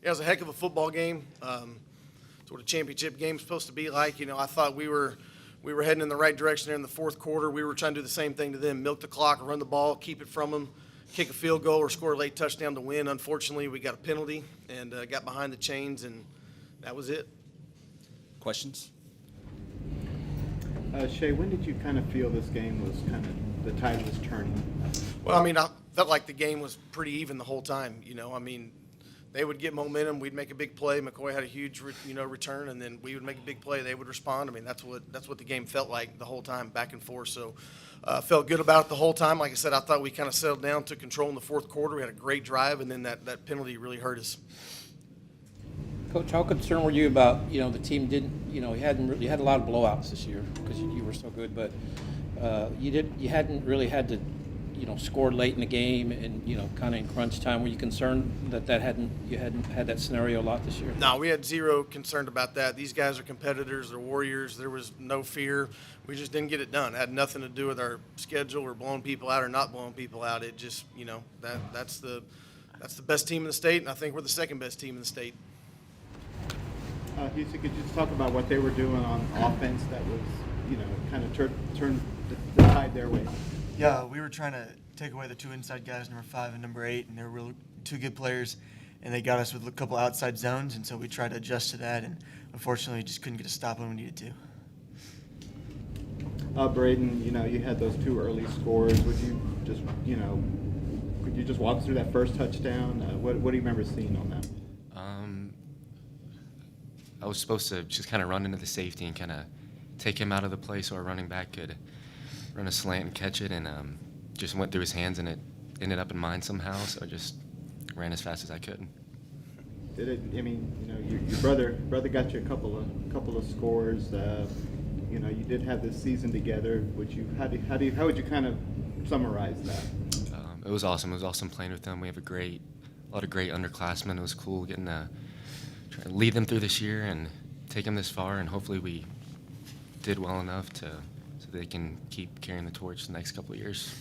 Yeah, it was a heck of a football game. It's what a championship game is supposed to be like. You know, I thought we were heading in the right direction there in the fourth quarter. We were trying to do the same thing to them, milk the clock, run the ball, keep it from them, kick a field goal or score a late touchdown to win. Unfortunately, we got a penalty and got behind the chains, and that was it. Questions? Shay, when did you kind of feel this game was the tide was turning? Well, I mean, I felt like the game was pretty even the whole time. You know, I mean, they would get momentum, we'd make a big play. McCoy had a huge, return, and then we would make a big play. They would respond. I mean, that's what the game felt like the whole time, back and forth. So, felt good about it the whole time. Like I said, I thought we kind of settled down, took control in the fourth quarter. We had a great drive, and then that penalty really hurt us. Coach, how concerned were you about, the team didn't, you had a lot of blowouts this year because you were so good, but you hadn't really had to, score late in the game and, kind of in crunch time. Were you concerned that you hadn't had that scenario a lot this year? No, we had zero concern about that. These guys are competitors, they're warriors. There was no fear. We just didn't get it done. It had nothing to do with our schedule or blowing people out or not blowing people out. It just, that's the best team in the state, and I think we're the second best team in the state. Houston, could you just talk about what they were doing on offense that was, kind of turned the tide their way? Yeah, we were trying to take away the two inside guys, number 5 and number 8, and they were two good players, and they got us with a couple outside zones, and so we tried to adjust to that, and unfortunately just couldn't get a stop when we needed to. Braden, you had those 2 early scores. Would you just, could you just walk through that first touchdown? What do you remember seeing on that? I was supposed to just kind of run into the safety and kind of take him out of the play so our running back could run a slant and catch it, and just went through his hands and it ended up in mine somehow, so I just ran as fast as I could. Did it? I mean, your brother got you a couple of scores. You did have this season together. How would you kind of summarize that? It was awesome. It was awesome playing with them. We have a lot of great underclassmen. It was cool getting to try to lead them through this year and take them this far, and hopefully we did well enough so they can keep carrying the torch the next couple of years.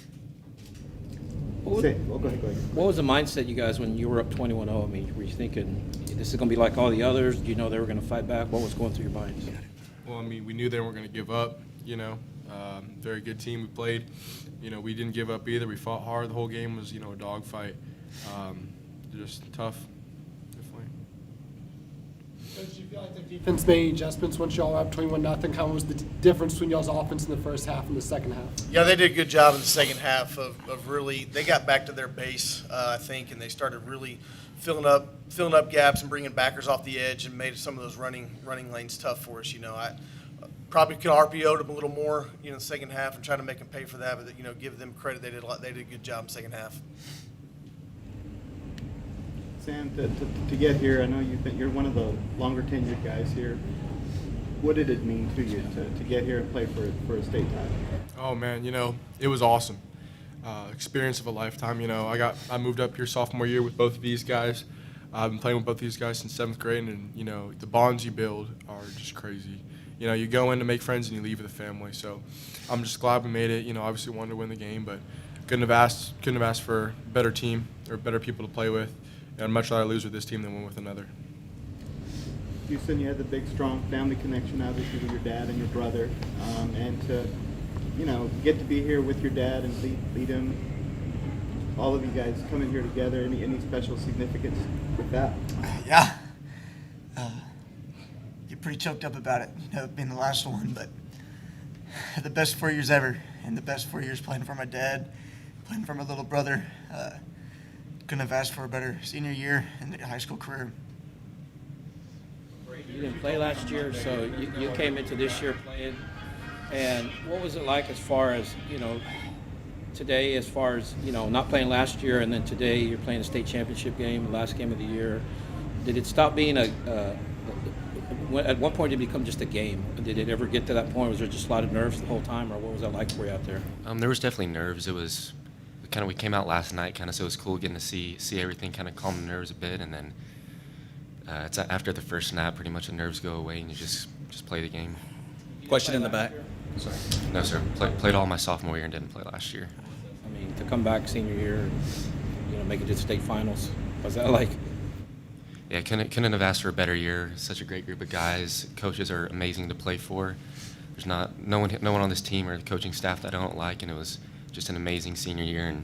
Go ahead. What was the mindset, you guys, when you were up 21-0? I mean, were you thinking this is going to be like all the others? Do you know they were going to fight back? What was going through your minds? Well, I mean, we knew they weren't going to give up. Very good team we played. We didn't give up either. We fought hard. The whole game was, a dogfight. Just tough. Did you feel like the defense made adjustments once y'all were up 21-0? How was the difference between y'all's offense in the first half and the second half? Yeah, they did a good job in the second half of really – they got back to their base, I think, and they started really filling up gaps and bringing backers off the edge and made some of those running lanes tough for us. I probably could have RPO'd them a little more, in the second half and try to make them pay for that, but, give them credit. They did a good job in the second half. Sam, to get here, I know you're one of the longer tenured guys here. What did it mean to you to get here and play for a state title? Oh man, it was awesome. Experience of a lifetime. I moved up here sophomore year with both of these guys. I've been playing with both these guys since 7th grade, and the bonds you build are just crazy. You go in to make friends and you leave with a family. So I'm just glad we made it. Obviously wanted to win the game, but couldn't have asked for a better team or better people to play with. And I'd much rather lose with this team than win with another. Houston, you had the big, strong family connection, obviously, with your dad and your brother. And to, get to be here with your dad and lead him, all of you guys coming here together, any special significance with that? Yeah. Get pretty choked up about it, being the last one, but the best 4 years ever, and the best 4 years playing for my dad, playing for my little brother. Couldn't have asked for a better senior year in the high school career. You didn't play last year, so you came into this year playing. And what was it like as far as, today, as far as, not playing last year and then today you're playing a state championship game, the last game of the year? Did it stop being at one point did it become just a game? Did it ever get to that point? Was there just a lot of nerves the whole time, or what was that like for you out there? There was definitely nerves. It was we came out last night, so it was cool getting to see everything, kind of calm the nerves a bit, and then it's after the first snap, pretty much the nerves go away, and you just play the game. Question in the back. Sorry. No, sir. Played all my sophomore year and didn't play last year. I mean, to come back senior year and make it to the state finals, what's that like? yeah, couldn't have asked for a better year. Such a great group of guys. Coaches are amazing to play for. There's no one on this team or the coaching staff that I don't like, and it was just an amazing senior year and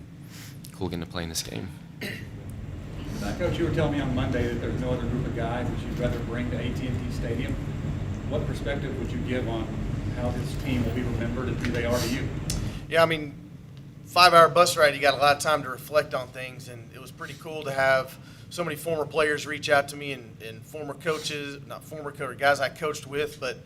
cool getting to play in this game. Coach, you were telling me on Monday that there's no other group of guys that you'd rather bring to AT&T Stadium. What perspective would you give on how this team will be remembered and who they are to you? Yeah, I mean, 5-hour bus ride, you got a lot of time to reflect on things, and it was pretty cool to have so many former players reach out to me and former coaches, not former coaches, guys I coached with, but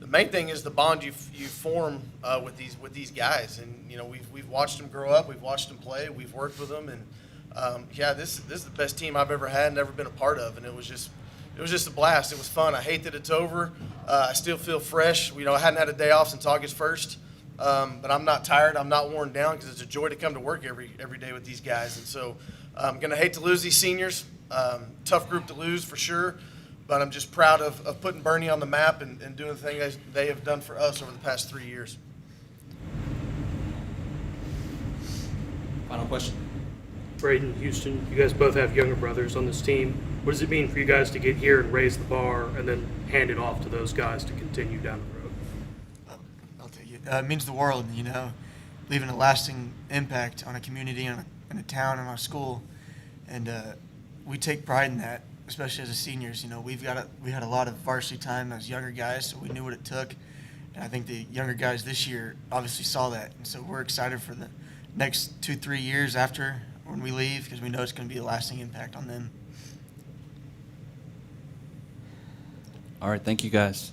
the main thing is the bond you form with these guys, and you know we've watched them grow up, we've watched them play, we've worked with them, and yeah, this is the best team I've ever had and ever been a part of, and it was just a blast. It was fun. I hate that it's over. I still feel fresh. You know, I hadn't had a day off since August 1st, but I'm not tired. I'm not worn down because it's a joy to come to work every day with these guys, and so I'm gonna hate to lose these seniors. Tough group to lose for sure. But I'm just proud of putting Boerne on the map and doing the thing they have done for us over the past 3 years. Final question. Braden, Houston, you guys both have younger brothers on this team. What does it mean for you guys to get here and raise the bar and then hand it off to those guys to continue down the road? I'll tell you, it means the world, you know, leaving a lasting impact on a community, on a town, on our school. And we take pride in that, especially as a seniors. You know, we had a lot of varsity time as younger guys, so we knew what it took. And I think the younger guys this year obviously saw that. And so we're excited for the next 2-3 years after when we leave, because we know it's going to be a lasting impact on them. All right, thank you guys.